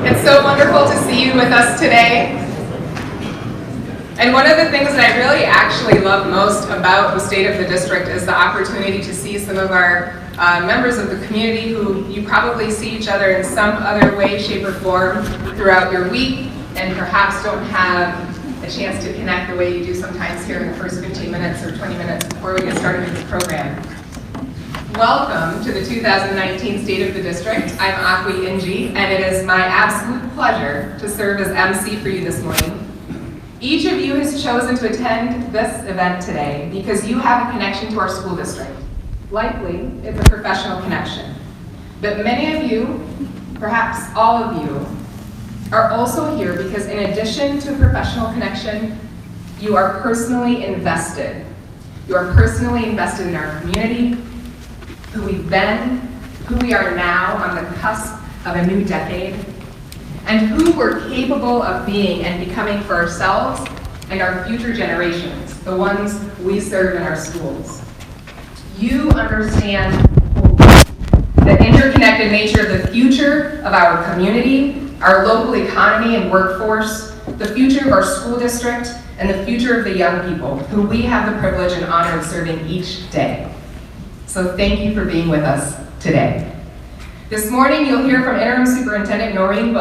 It's so wonderful to see you with us today. And one of the things that I really actually love most about the state of the district is the opportunity to see some of our members of the community who you probably see each other in some other way, shape, or form throughout your week, and perhaps don't have a chance to connect the way you do sometimes here in the first 15 minutes or 20 minutes before we get started with this program. Welcome to the 2019 State of the District. I'm Akwi, and it is my absolute pleasure to serve as MC for you this morning. Each of you has chosen to attend this event today because you have a connection to our school district. Likely, it's a professional connection. But many of you, perhaps all of you, are also here because in addition to a professional connection, you are personally invested. You are personally invested in our community, who we've been, who we are now on the cusp of a new decade, and who we're capable of being and becoming for ourselves and our future generations, the ones we serve in our schools. You understand the interconnected nature of the future of our community, our local economy and workforce, the future of our school district, and the future of the young people who we have the privilege and honor of serving each day. So thank you for being with us today. This morning, you'll hear from Interim Superintendent Noreen,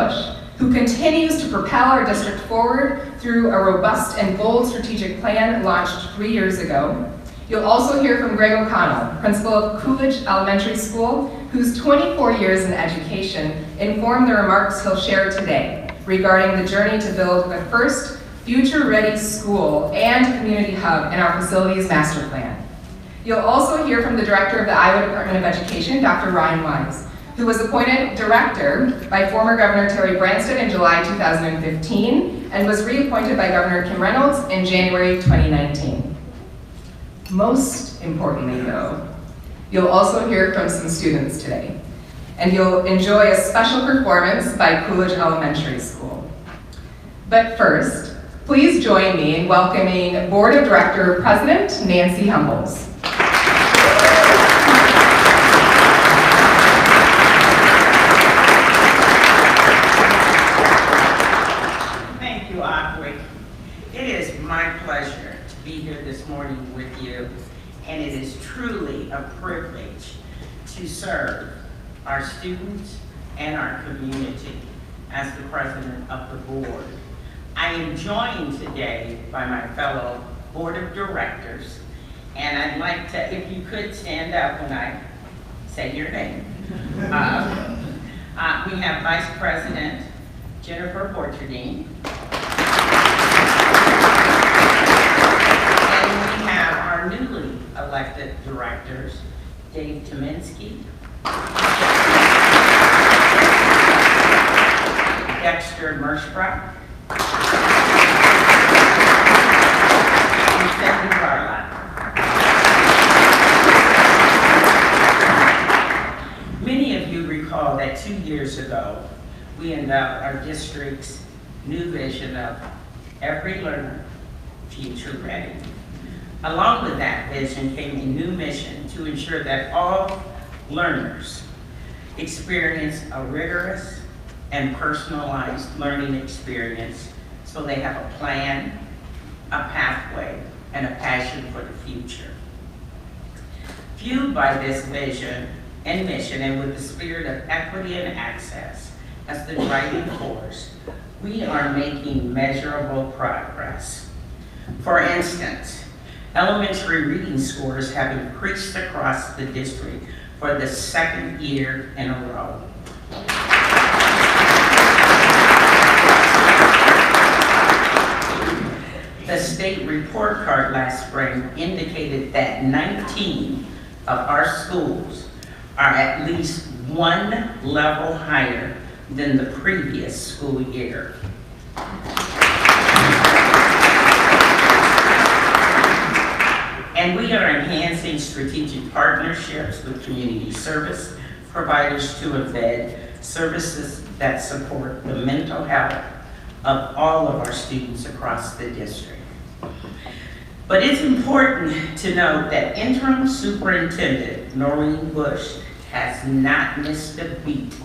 who continues to propel our district forward through a robust and bold strategic plan launched 3 years ago. You'll also hear from Greg O'Connell, principal of Coolidge Elementary School, whose 24 years in education inform the remarks he'll share today regarding the journey to build the first future-ready school and community hub in our facilities master plan. You'll also hear from the director of the Iowa Department of Education, Dr. Ryan Wise, who was appointed director by former Governor Terry Branstad in July 2015 and was reappointed by Governor Kim Reynolds in January 2019. Most importantly, though, you'll also hear from some students today, and you'll enjoy a special performance by Coolidge Elementary School. But first, please join me in welcoming Board of Director President Nancy Humbles. Thank you, Akwi. It is my pleasure to be here this morning with you, and it is truly a privilege to serve our students and our community as the president of the board. I am joined today by my fellow board of directors, and I'd like to, if you could stand up when I say your name. We have Vice President Jennifer Borcherdine, and we have our newly elected directors, Dave Tominski, Dexter Merschbrock, and Stephanie Garland. Many of you recall that 2 years ago, we unveiled our district's new vision of every learner, future ready. Along with that vision came a new mission to ensure that all learners experience a rigorous and personalized learning experience so they have a plan, a pathway, and a passion for the future. Fueled by this vision and mission, and with the spirit of equity and access as the driving force, we are making measurable progress. For instance, elementary reading scores have increased across the district for the second year in a row. The state report card last spring indicated that 19 of our schools are at least one level higher than the previous school year. And we are enhancing strategic partnerships with community service providers to embed services that support the mental health of all of our students across the district. But it's important to note that Interim Superintendent Noreen has not missed a beat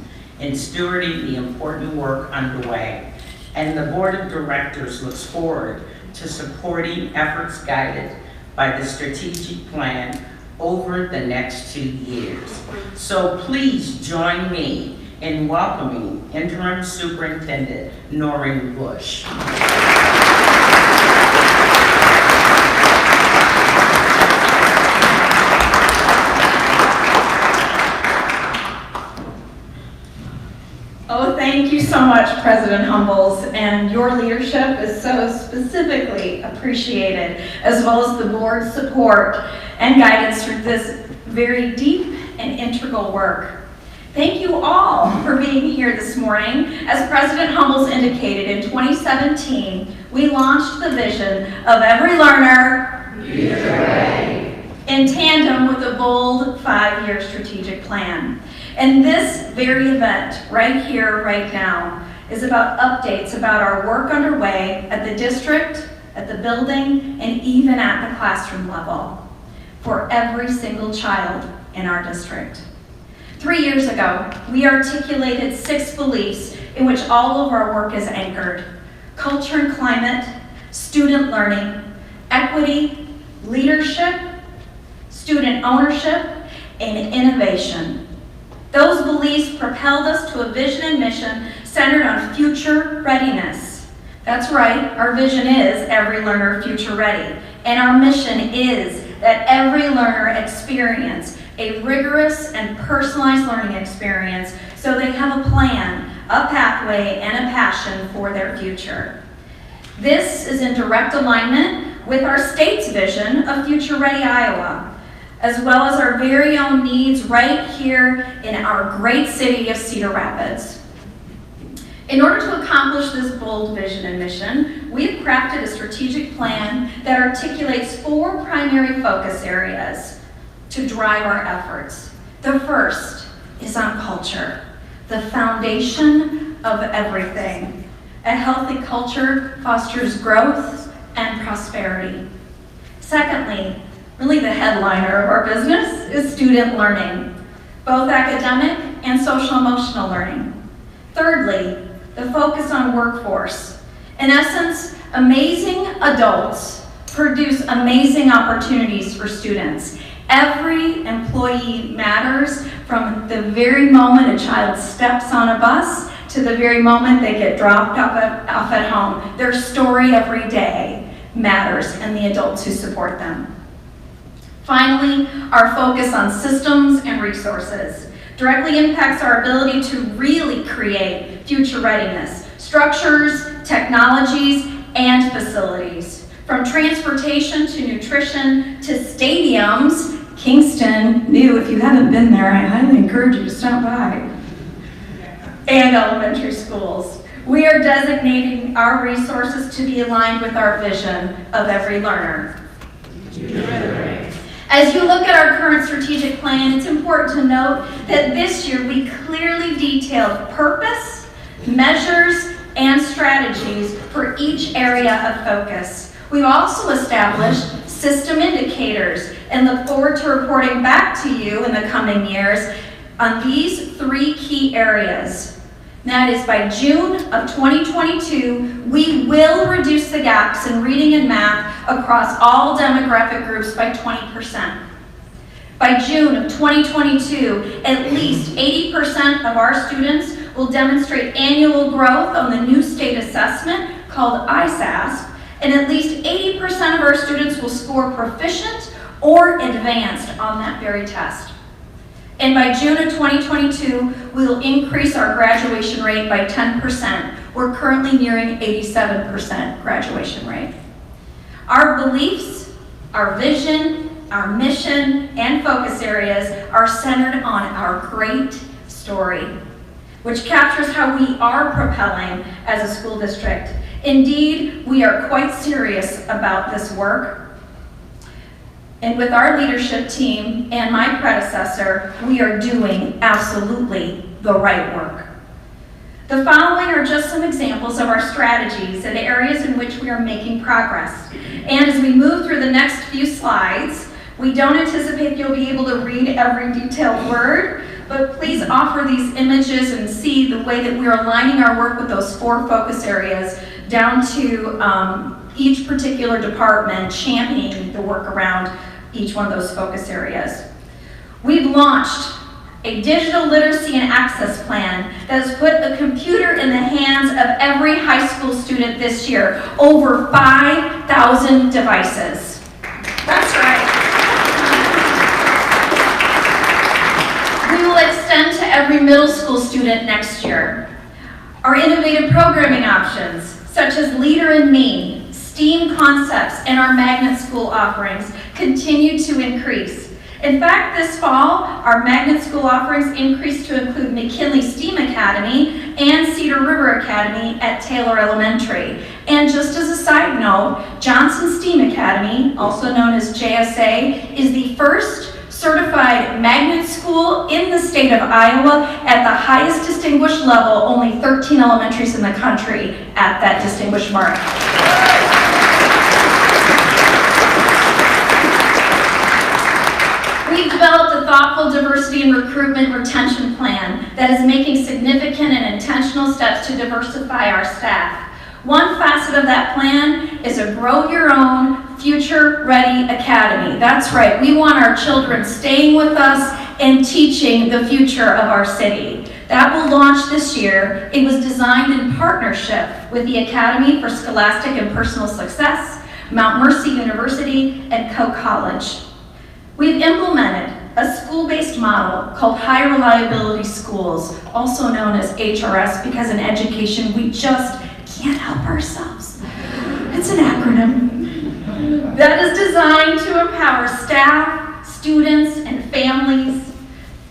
in stewarding the important work underway, and the Board of Directors looks forward to supporting efforts guided by the strategic plan over the next 2 years. So please join me in welcoming Interim Superintendent Noreen Bush. Oh, thank you so much, President Humbles, and your leadership is so specifically appreciated, as well as the board's support and guidance through this very deep and integral work. Thank you all for being here this morning. As President Humbles indicated, in 2017, we launched the vision of every learner future ready, in tandem with a bold 5-year strategic plan. And this very event, right here, right now, is about updates about our work underway at the district, at the building, and even at the classroom level for every single child in our district. 3 years ago, we articulated 6 beliefs in which all of our work is anchored: culture and climate, student learning, equity, leadership, student ownership, and innovation. Those beliefs propelled us to a vision and mission centered on future readiness. That's right, our vision is every learner future ready, and our mission is that every learner experience a rigorous and personalized learning experience so they have a plan, a pathway, and a passion for their future. This is in direct alignment with our state's vision of Future Ready Iowa, as well as our very own needs right here in our great city of Cedar Rapids. In order to accomplish this bold vision and mission, we have crafted a strategic plan that articulates 4 primary focus areas to drive our efforts. The first is on culture, the foundation of everything. A healthy culture fosters growth and prosperity. Secondly, really the headliner of our business is student learning, both academic and social emotional learning. Thirdly, the focus on workforce. In essence, amazing adults produce amazing opportunities for students. Every employee matters, from the very moment a child steps on a bus to the very moment they get dropped off at home. Their story every day matters, and the adults who support them. Finally, our focus on systems and resources directly impacts our ability to really create future readiness, structures, technologies, and facilities. From transportation to nutrition to stadiums, Kingston new. If you haven't been there, I highly encourage you to stop by. And elementary schools. We are designating our resources to be aligned with our vision of every learner. As you look at our current strategic plan, it's important to note that this year we clearly detailed purpose, measures, and strategies for each area of focus. We've also established system indicators and look forward to reporting back to you in the coming years on these 3 key areas. That is, by June of 2022, we will reduce the gaps in reading and math across all demographic groups by 20%. By June of 2022, at least 80% of our students will demonstrate annual growth on the new state assessment called ISASP, and at least 80% of our students will score proficient or advanced on that very test. And by June of 2022, we will increase our graduation rate by 10%. We're currently nearing 87% graduation rate. Our beliefs, our vision, our mission, and focus areas are centered on our great story, which captures how we are propelling as a school district. Indeed, we are quite serious about this work. And with our leadership team and my predecessor, we are doing absolutely the right work. The following are just some examples of our strategies and areas in which we are making progress. And as we move through the next few slides, we don't anticipate you'll be able to read every detailed word, but please offer these images and see the way that we're aligning our work with those 4 focus areas down to each particular department championing the work around each one of those focus areas. We've launched a digital literacy and access plan that has put a computer in the hands of every high school student this year. Over 5,000 devices. That's right. We will extend to every middle school student next year. Our innovative programming options, such as Leader in Me, STEAM concepts, and our magnet school offerings continue to increase. In fact, this fall, our magnet school offerings increased to include McKinley STEAM Academy and Cedar River Academy at Taylor Elementary. And just as a side note, Johnson STEAM Academy, also known as JSA, is the first certified magnet school in the state of Iowa at the highest distinguished level, only 13 elementaries in the country at that distinguished mark. We've developed a thoughtful diversity and recruitment retention plan that is making significant and intentional steps to diversify our staff. One facet of that plan is a Grow Your Own Future Ready Academy. That's right, we want our children staying with us and teaching the future of our city. That will launch this year. It was designed in partnership with the Academy for Scholastic and Personal Success, Mount Mercy University, and Coolidge. We've implemented a school-based model called High Reliability Schools, also known as HRS, because in education we just can't help ourselves. It's an acronym that is designed to empower staff, students, and families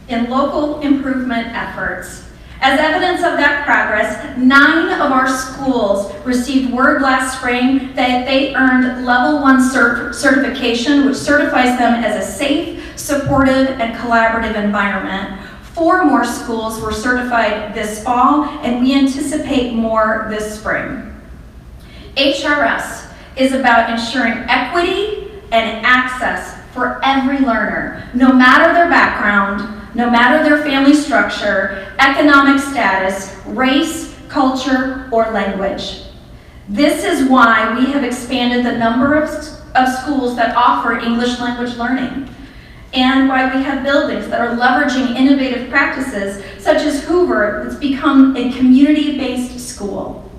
in local improvement efforts. As evidence of that progress, 9 of our schools received word last spring that they earned Level 1 certification, which certifies them as a safe, supportive, and collaborative environment. 4 more schools were certified this fall, and we anticipate more this spring. HRS is about ensuring equity and access for every learner, no matter their background, no matter their family structure, economic status, race, culture, or language. This is why we have expanded the number of schools that offer English language learning, and why we have buildings that are leveraging innovative practices, such as Hoover, that's become a community-based school.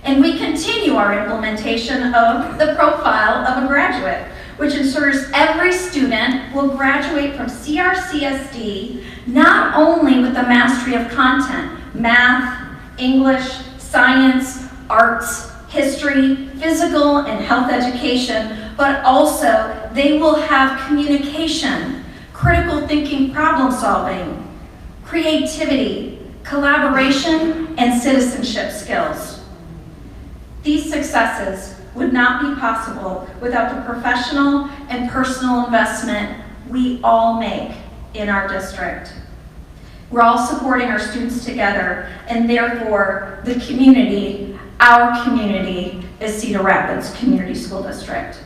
And we continue our implementation of the profile of a graduate, which ensures every student will graduate from CRCSD not only with the mastery of content, math, English, science, arts, history, physical and health education, but also they will have communication, critical thinking, problem solving, creativity, collaboration, and citizenship skills. These successes would not be possible without the professional and personal investment we all make in our district. We're all supporting our students together, and therefore the community, our community, is Cedar Rapids Community School District.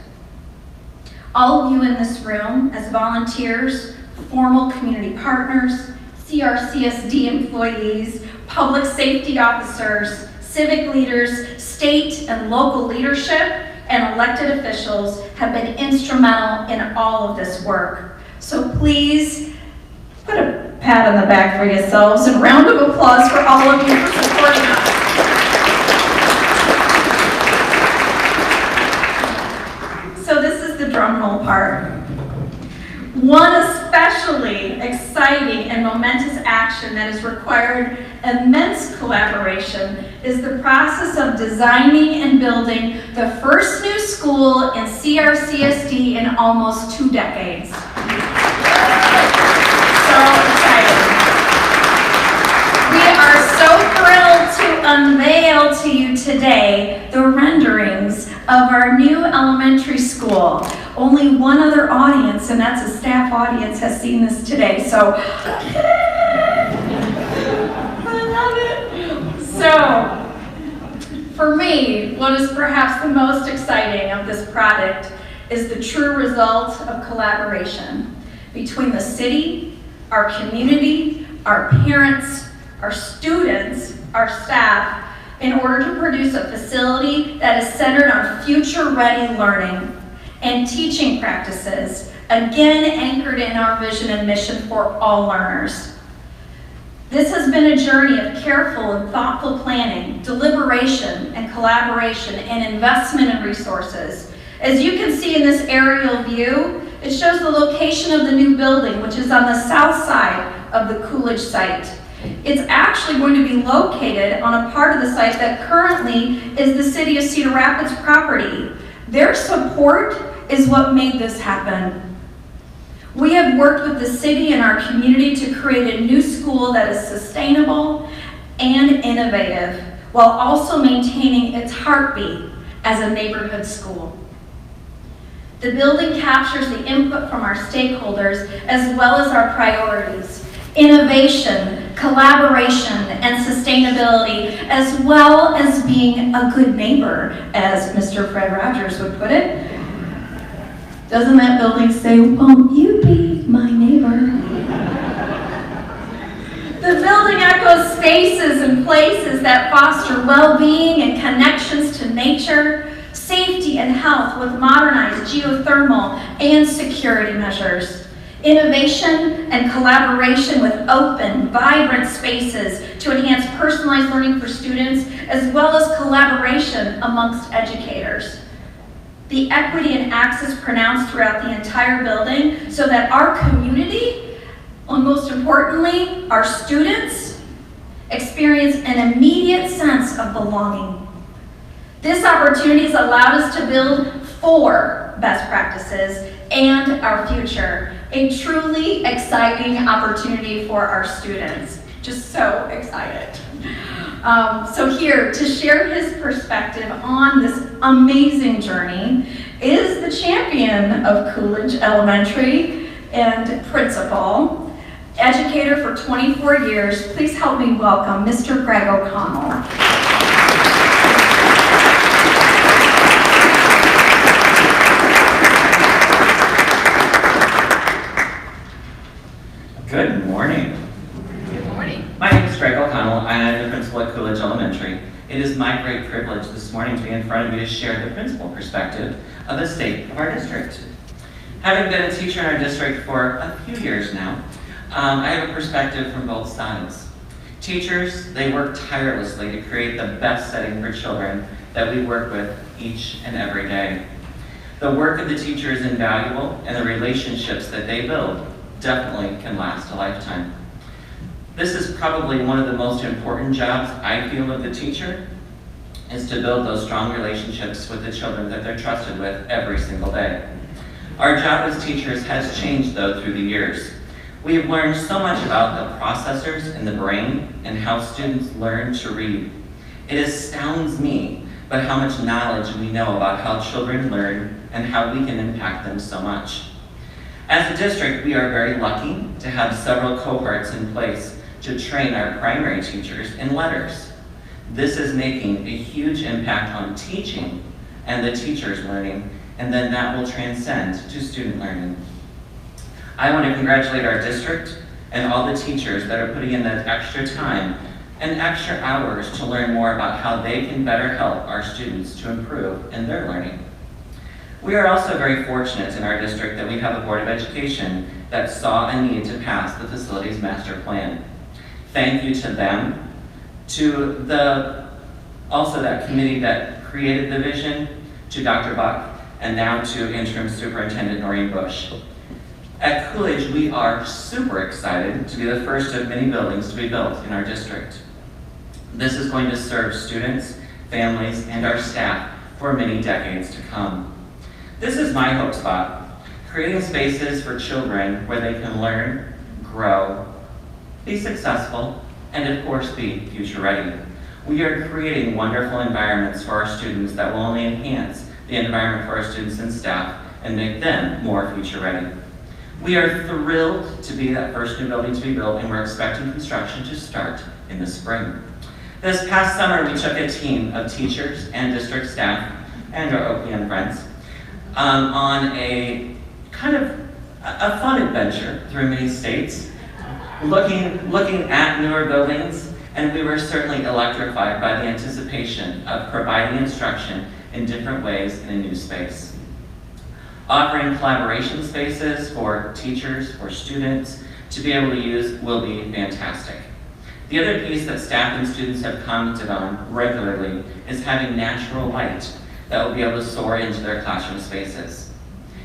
All of you in this room as volunteers, formal community partners, CRCSD employees, public safety officers, civic leaders, state and local leadership, and elected officials have been instrumental in all of this work. So please put a pat on the back for yourselves and round of applause for all of you for supporting us. So this is the drum roll part. One especially exciting and momentous action that has required immense collaboration is the process of designing and building the first new school in CRCSD in almost 2 decades. So exciting. We are so thrilled to unveil to you today the renderings of our new elementary school. Only one other audience, and that's a staff audience, has seen this today, so I love it. So, for me, what is perhaps the most exciting of this product is the true result of collaboration between the city, our community, our parents, our students, our staff, in order to produce a facility that is centered on future-ready learning and teaching practices, again anchored in our vision and mission for all learners. This has been a journey of careful and thoughtful planning, deliberation and collaboration, and investment in resources. As you can see in this aerial view, it shows the location of the new building, which is on the south side of the Coolidge site. It's actually going to be located on a part of the site that currently is the City of Cedar Rapids property. Their support is what made this happen. We have worked with the city and our community to create a new school that is sustainable and innovative, while also maintaining its heartbeat as a neighborhood school. The building captures the input from our stakeholders as well as our priorities: innovation, collaboration, and sustainability, as well as being a good neighbor, as Mr. Fred Rogers would put it. Doesn't that building say, "Won't you be my neighbor?" The building echoes spaces and places that foster well-being and connections to nature, safety and health with modernized geothermal and security measures. Innovation and collaboration with open, vibrant spaces to enhance personalized learning for students, as well as collaboration amongst educators. The equity and access pronounced throughout the entire building so that our community, and most importantly, our students, experience an immediate sense of belonging. This opportunity has allowed us to build for best practices and our future. A truly exciting opportunity for our students. Just so excited. So here to share his perspective on this amazing journey is the champion of Coolidge Elementary and principal, educator for 24 years. Please help me welcome Mr. Greg O'Connell. Good morning. Good morning. My name is Greg O'Connell, and I'm the principal at Coolidge Elementary. It is my great privilege this morning to be in front of you to share the principal perspective of the state of our district. Having been a teacher in our district for a few years now, I have a perspective from both sides. Teachers, they work tirelessly to create the best setting for children that we work with each and every day. The work of the teacher is invaluable, and the relationships that they build definitely can last a lifetime. This is probably one of the most important jobs I feel of the teacher, is to build those strong relationships with the children that they're trusted with every single day. Our job as teachers has changed though through the years. We have learned so much about the processors in the brain and how students learn to read. It astounds me by how much knowledge we know about how children learn and how we can impact them so much. As a district, we are very lucky to have several cohorts in place to train our primary teachers in letters. This is making a huge impact on teaching and the teachers learning, and then that will transcend to student learning. I want to congratulate our district and all the teachers that are putting in that extra time and extra hours to learn more about how they can better help our students to improve in their learning. We are also very fortunate in our district that we have a Board of Education that saw a need to pass the facilities master plan. Thank you to them, to also that committee that created the vision, to Dr. Buck, and now to Interim Superintendent Noreen Bush. At Coolidge, we are super excited to be the first of many buildings to be built in our district. This is going to serve students, families, and our staff for many decades to come. This is my hope spot, creating spaces for children where they can learn, grow, be successful, and of course be future ready. We are creating wonderful environments for our students that will only enhance the environment for our students and staff and make them more future ready. We are thrilled to be that first new building to be built, and we're expecting construction to start in the spring. This past summer, we took a team of teachers and district staff and our OPM friends on a kind of a fun adventure through many states looking at newer buildings, and we were certainly electrified by the anticipation of providing instruction in different ways in a new space. Offering collaboration spaces for teachers, for students to be able to use will be fantastic. The other piece that staff and students have commented on regularly is having natural light that will be able to soar into their classroom spaces.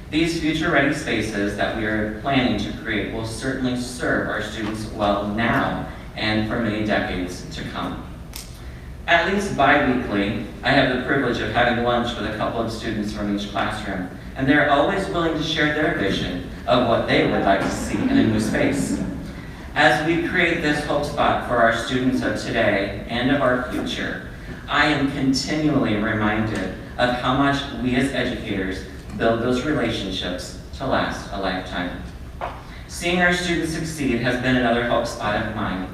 These future-ready spaces that we are planning to create will certainly serve our students well now and for many decades to come. At least bi-weekly, I have the privilege of having lunch with a couple of students from each classroom, and they're always willing to share their vision of what they would like to see in a new space. As we create this hope spot for our students of today and of our future, I am continually reminded of how much we as educators build those relationships to last a lifetime. Seeing our students succeed has been another hope spot of mine.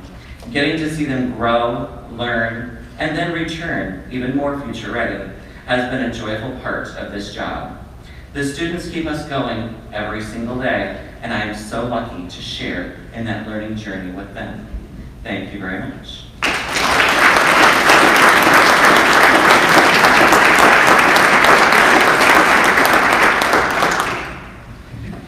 Getting to see them grow, learn, and then return even more future ready has been a joyful part of this job. The students keep us going every single day, and I am so lucky to share in that learning journey with them. Thank you very much.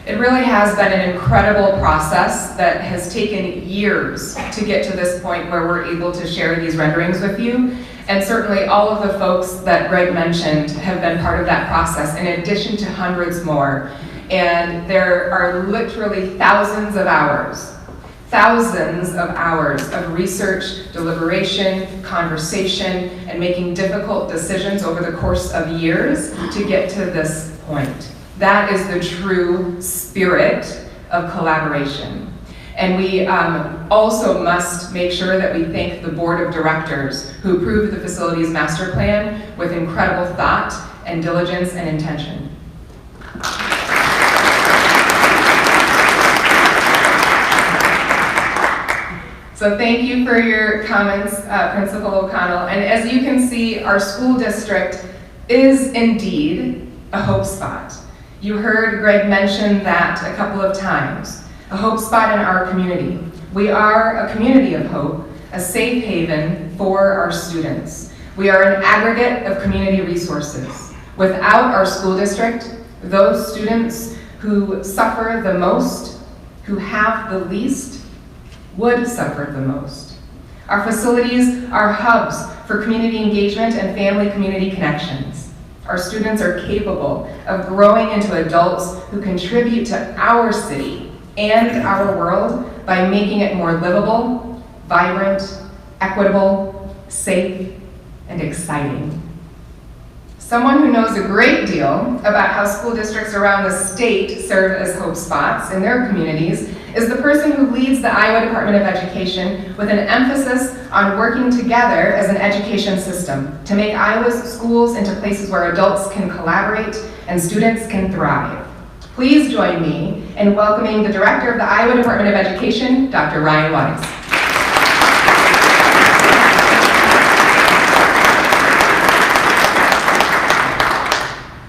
It really has been an incredible process that has taken years to get to this point where we're able to share these renderings with you. And certainly all of the folks that Greg mentioned have been part of that process, in addition to hundreds more. And there are literally thousands of hours of research, deliberation, conversation, and making difficult decisions over the course of years to get to this point. That is the true spirit of collaboration. And we also must make sure that we thank the board of directors who approved the facilities master plan with incredible thought and diligence and intention. So thank you for your comments, Principal O'Connell. And as you can see, our school district is indeed a hope spot. You heard Greg mention that a couple of times. A hope spot in our community. We are a community of hope, a safe haven for our students. We are an aggregate of community resources. Without our school district, those students who suffer the most, who have the least, would suffer the most. Our facilities are hubs for community engagement and family community connections. Our students are capable of growing into adults who contribute to our city and our world by making it more livable, vibrant, equitable, safe, and exciting. Someone who knows a great deal about how school districts around the state serve as hope spots in their communities is the person who leads the Iowa Department of Education with an emphasis on working together as an education system to make Iowa's schools into places where adults can collaborate and students can thrive. Please join me in welcoming the Director of the Iowa Department of Education, Dr. Ryan Wise.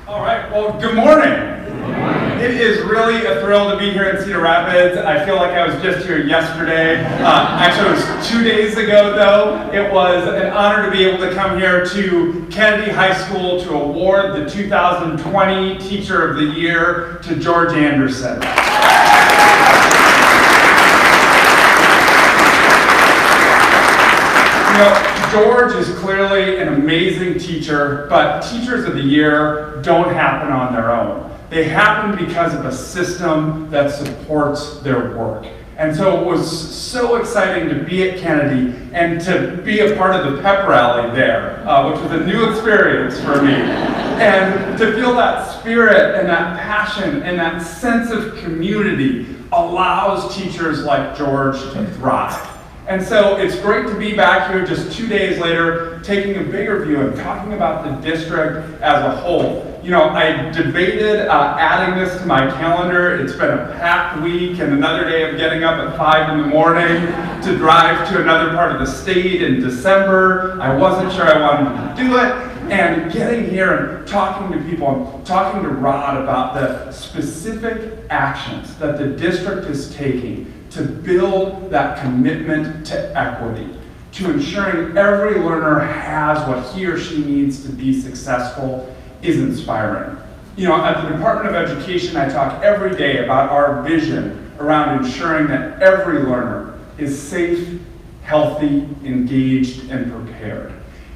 All right, well, good morning. It is really a thrill to be here in Cedar Rapids. I feel like I was just here yesterday. Actually, it was 2 days ago, though. It was an honor to be able to come here to Kennedy High School to award the 2020 Teacher of the Year to George Anderson. You know, George is clearly an amazing teacher, but Teachers of the Year don't happen on their own. They happen because of a system that supports their work. And so it was so exciting to be at Kennedy and to be a part of the pep rally there, which was a new experience for me. And to feel that spirit and that passion and that sense of community allows teachers like George to thrive. And so it's great to be back here just 2 days later, taking a bigger view and talking about the district as a whole. You know, I debated adding this to my calendar. It's been a packed week and another day of getting up at 5 in the morning to drive to another part of the state in December. I wasn't sure I wanted to do it. And getting here and talking to people, and talking to Rod about the specific actions that the district is taking to build that commitment to equity, to ensuring every learner has what he or she needs to be successful, is inspiring. You know, at the Department of Education, I talk every day about our vision around ensuring that every learner is safe, healthy, engaged, and prepared.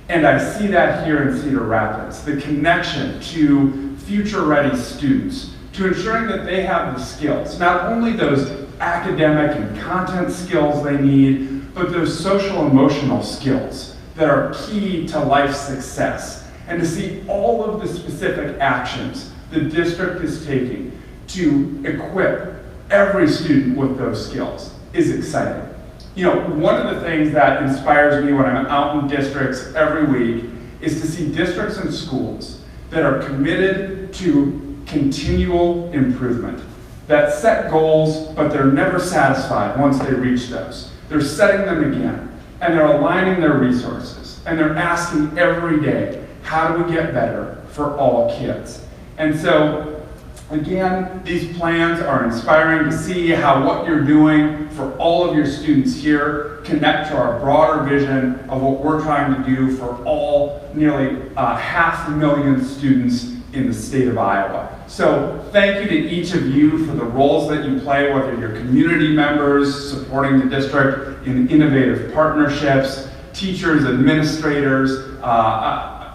And I see that here in Cedar Rapids, the connection to future-ready students, to ensuring that they have the skills, not only those academic and content skills they need, but those social emotional skills that are key to life success. And to see all of the specific actions the district is taking to equip every student with those skills is exciting. You know, one of the things that inspires me when I'm out in districts every week is to see districts and schools that are committed to continual improvement, that set goals, but they're never satisfied once they reach those. They're setting them again, and they're aligning their resources, and they're asking every day, how do we get better for all kids? And so, again, these plans are inspiring to see how what you're doing for all of your students here connect to our broader vision of what we're trying to do for all nearly 500,000 students in the state of Iowa. So thank you to each of you for the roles that you play, whether you're community members supporting the district in innovative partnerships, teachers, administrators.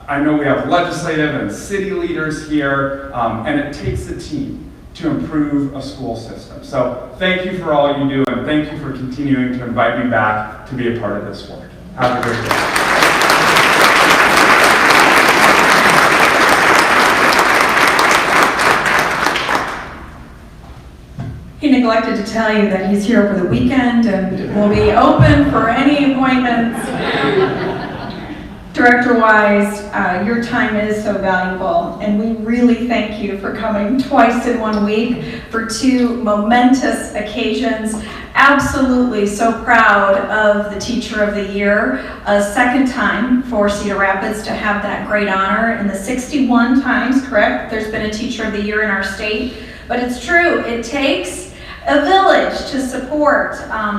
I know we have legislative and city leaders here, and it takes a team to improve a school system. So thank you for all you do, and thank you for continuing to invite me back to be a part of this work. Have a great day. He neglected to tell you that he's here over the weekend and will be open for any appointments. Director Wise, your time is so valuable, and we really thank you for coming twice in 1 week for 2 momentous occasions. Absolutely so proud of the Teacher of the Year, a second time for Cedar Rapids to have that great honor in the 61 times, correct? There's been a Teacher of the Year in our state, but it's true, it takes a village to support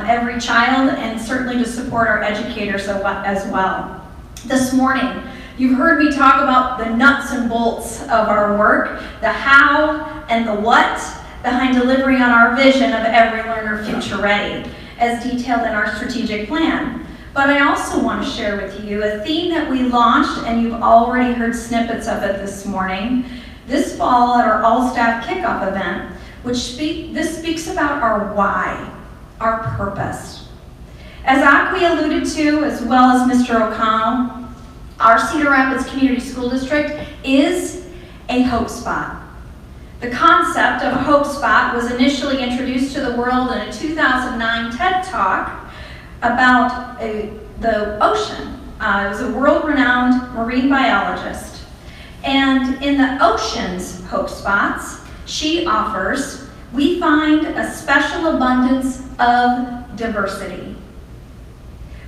every child, and certainly to support our educators as well. This morning, you've heard me talk about the nuts and bolts of our work, the how and the what behind delivering on our vision of every learner future ready, as detailed in our strategic plan. But I also want to share with you a theme that we launched, and you've already heard snippets of it this morning, this fall at our all-staff kickoff event, this speaks about our why, our purpose. As Akwi alluded to, as well as Mr. O'Connell, our Cedar Rapids Community School District is a hope spot. The concept of a hope spot was initially introduced to the world in a 2009 TED Talk about the ocean. It was a world-renowned marine biologist. And in the ocean's hope spots, she offers, we find a special abundance of diversity.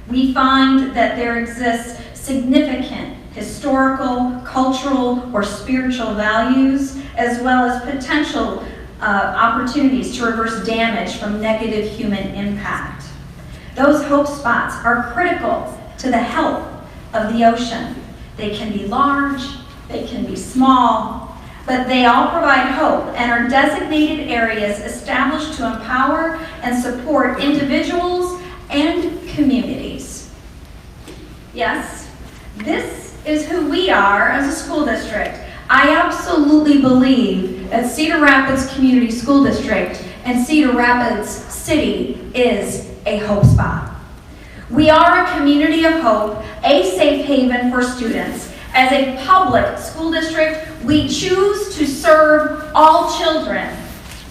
We find that there exists significant historical, cultural, or spiritual values, as well as potential opportunities to reverse damage from negative human impact. Those hope spots are critical to the health of the ocean. They can be large, they can be small, but they all provide hope and are designated areas established to empower and support individuals and communities. Yes, this is who we are as a school district. I absolutely believe that Cedar Rapids Community School District and Cedar Rapids City is a hope spot. We are a community of hope, a safe haven for students. As a public school district, we choose to serve all children.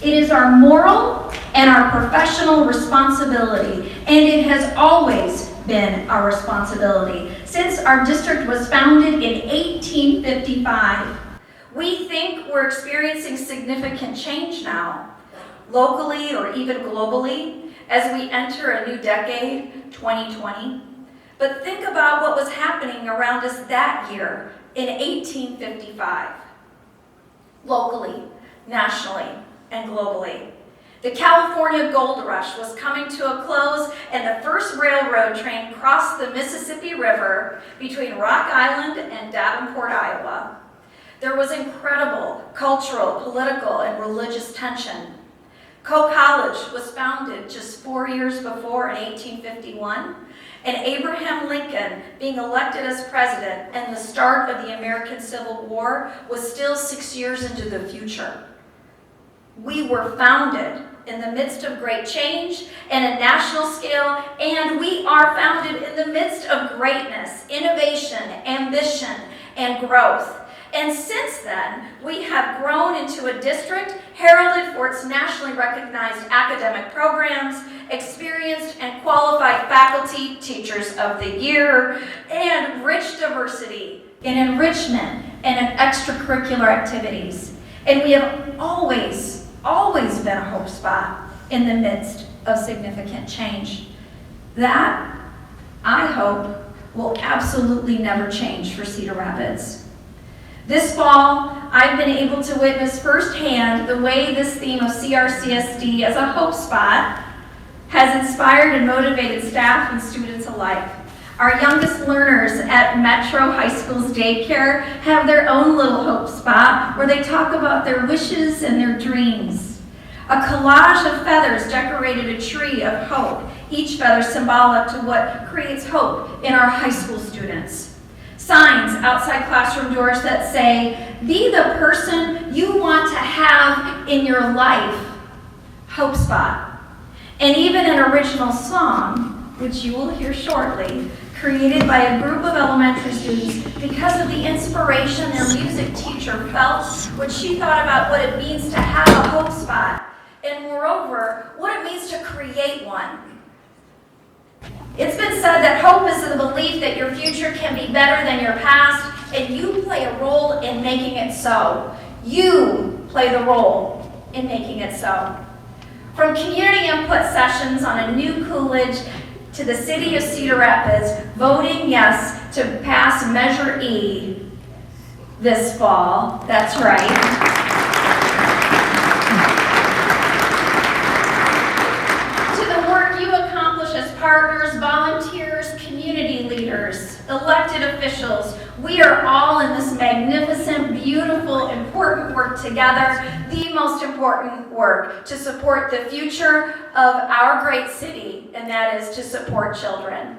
It is our moral and our professional responsibility, and it has always been our responsibility since our district was founded in 1855. We think we're experiencing significant change now, locally or even globally, as we enter a new decade, 2020. But think about what was happening around us that year in 1855, locally, nationally, and globally. The California Gold Rush was coming to a close, and the first railroad train crossed the Mississippi River between Rock Island and Davenport, Iowa. There was incredible cultural, political, and religious tension. Coolidge was founded just 4 years before in 1851, and Abraham Lincoln being elected as president and the start of the American Civil War was still 6 years into the future. We were founded in the midst of great change and a national scale, and we are founded in the midst of greatness, innovation, ambition, and growth. And since then, we have grown into a district heralded for its nationally recognized academic programs, experienced and qualified faculty, teachers of the year, and rich diversity in enrichment and in extracurricular activities. And we have always been a hope spot in the midst of significant change. That, I hope, will absolutely never change for Cedar Rapids. This fall, I've been able to witness firsthand the way this theme of CRCSD as a hope spot has inspired and motivated staff and students alike. Our youngest learners at Metro High School's daycare have their own little hope spot where they talk about their wishes and their dreams. A collage of feathers decorated a tree of hope, each feather symbolic to what creates hope in our high school students. Signs outside classroom doors that say, "Be the person you want to have in your life, Hope Spot." And even an original song, which you will hear shortly, created by a group of elementary students because of the inspiration their music teacher felt when she thought about what it means to have a hope spot, and moreover, what it means to create one. It's been said that hope is the belief that your future can be better than your past, and you play a role in making it so. You play the role in making it so. From community input sessions on a new Coolidge to the city of Cedar Rapids voting yes to pass Measure E this fall, that's right. Partners, volunteers, community leaders, elected officials, we are all in this magnificent, beautiful, important work together, the most important work to support the future of our great city, and that is to support children.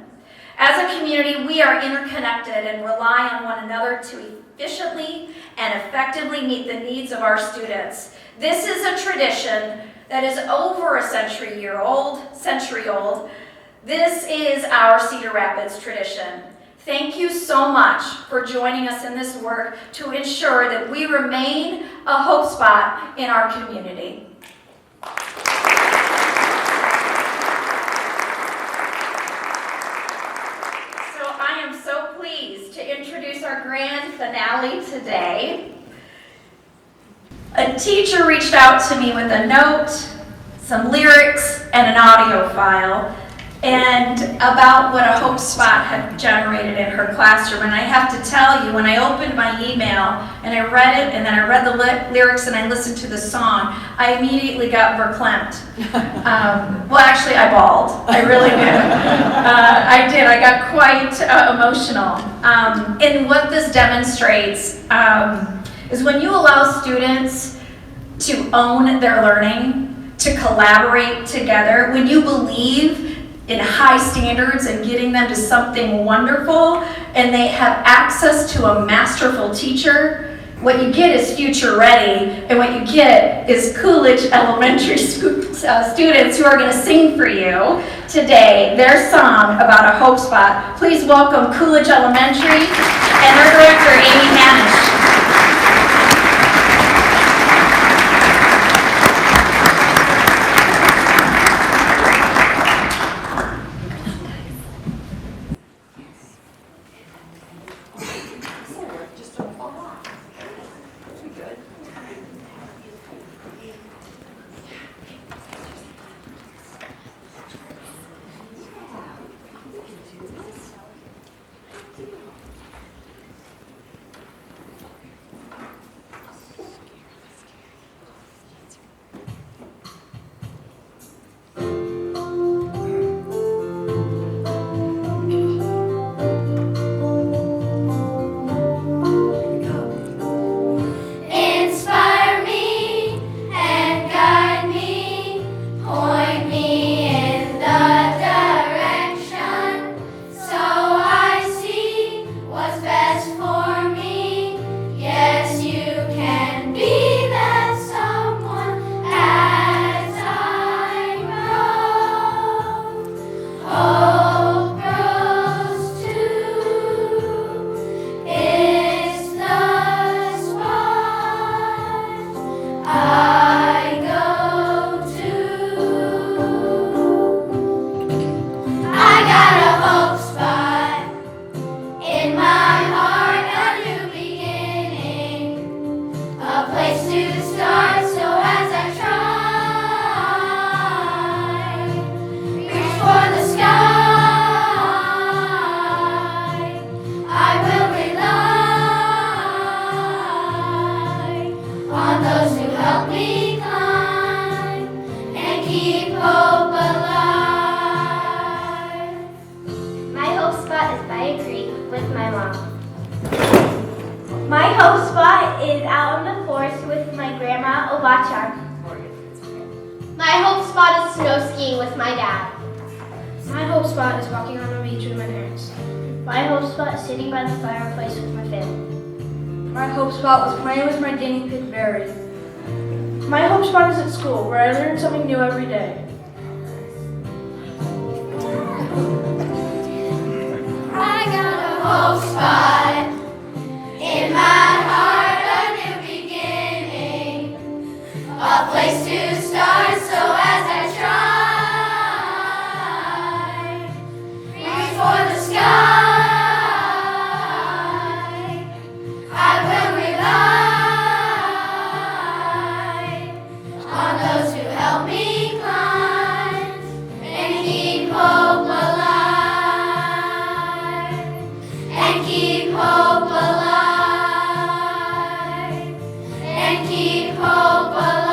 As a community, we are interconnected and rely on one another to efficiently and effectively meet the needs of our students. This is a tradition that is over a century old. This is our Cedar Rapids tradition. Thank you so much for joining us in this work to ensure that we remain a hope spot in our community. So I am so pleased to introduce our grand finale today. A teacher reached out to me with a note, some lyrics, and an audio file, and about what a hope spot had generated in her classroom. And I have to tell you, when I opened my email and I read it, and then I read the lyrics and I listened to the song, I immediately got verklempt. Well, actually, I bawled. I really did. I did. I got quite emotional. And what this demonstrates is when you allow students to own their learning, to collaborate together, when you believe in high standards and getting them to something wonderful, and they have access to a masterful teacher, what you get is future ready, and what you get is Coolidge Elementary students who are going to sing for you today their song about a hope spot. Please welcome Coolidge Elementary and their director, Amy Hanisch. with my mom. My hope spot is out in the forest with my grandma, Obachar. My hope spot is snow skiing with my dad. My hope spot is walking on the beach with my parents. My hope spot is sitting by the fireplace with my family. My hope spot was playing with my guinea pig Barry. My hope spot is at school, where I learn something new every day. I got a hope spot in my heart, a new beginning, a place to start. So as I try, reach for the sky, I will rely on those who help me climb and keep hope alive, and keep hope alive, and keep hope alive.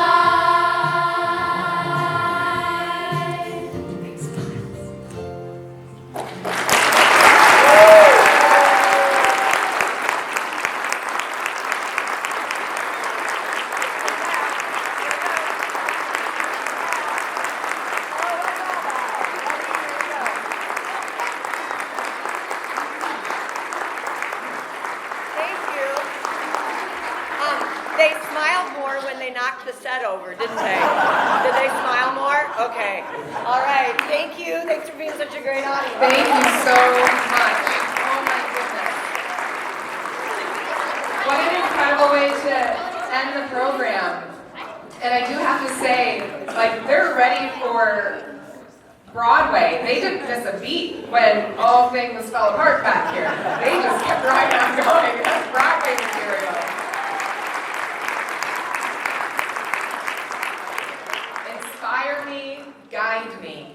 Thank you. They smiled more when they knocked the set over, didn't they? Did they smile more? Okay. All right. Thank you. Thanks for being such a great audience. Thank you so much. Oh my goodness. What an incredible way to end the program. And I do have to say, like, they're ready for Broadway. They didn't miss a beat when all things fell apart back here. They just kept right on going. That's Broadway material. Inspire me, guide me.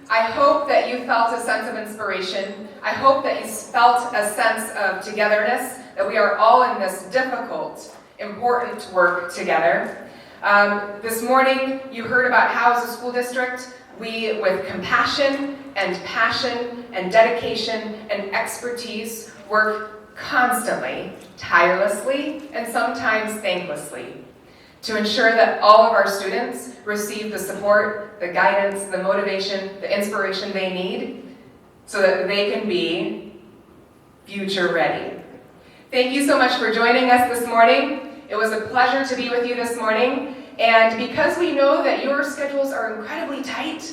I hope that you felt a sense of inspiration. I hope that you felt a sense of togetherness, that we are all in this difficult, important work together. This morning, you heard about how as a school district, we, with compassion and passion and dedication and expertise, work constantly, tirelessly, and sometimes thanklessly to ensure that all of our students receive the support, the guidance, the motivation, the inspiration they need so that they can be future ready. Thank you so much for joining us this morning. It was a pleasure to be with you this morning. And because we know that your schedules are incredibly tight,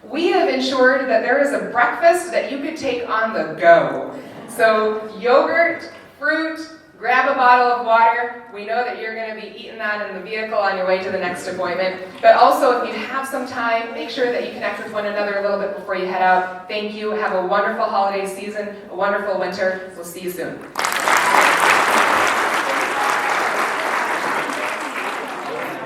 we have ensured that there is a breakfast that you could take on the go. So yogurt, fruit, grab a bottle of water. We know that you're going to be eating that in the vehicle on your way to the next appointment. But also, if you have some time, make sure that you connect with one another a little bit before you head out. Thank you. Have a wonderful holiday season, a wonderful winter. We'll see you soon.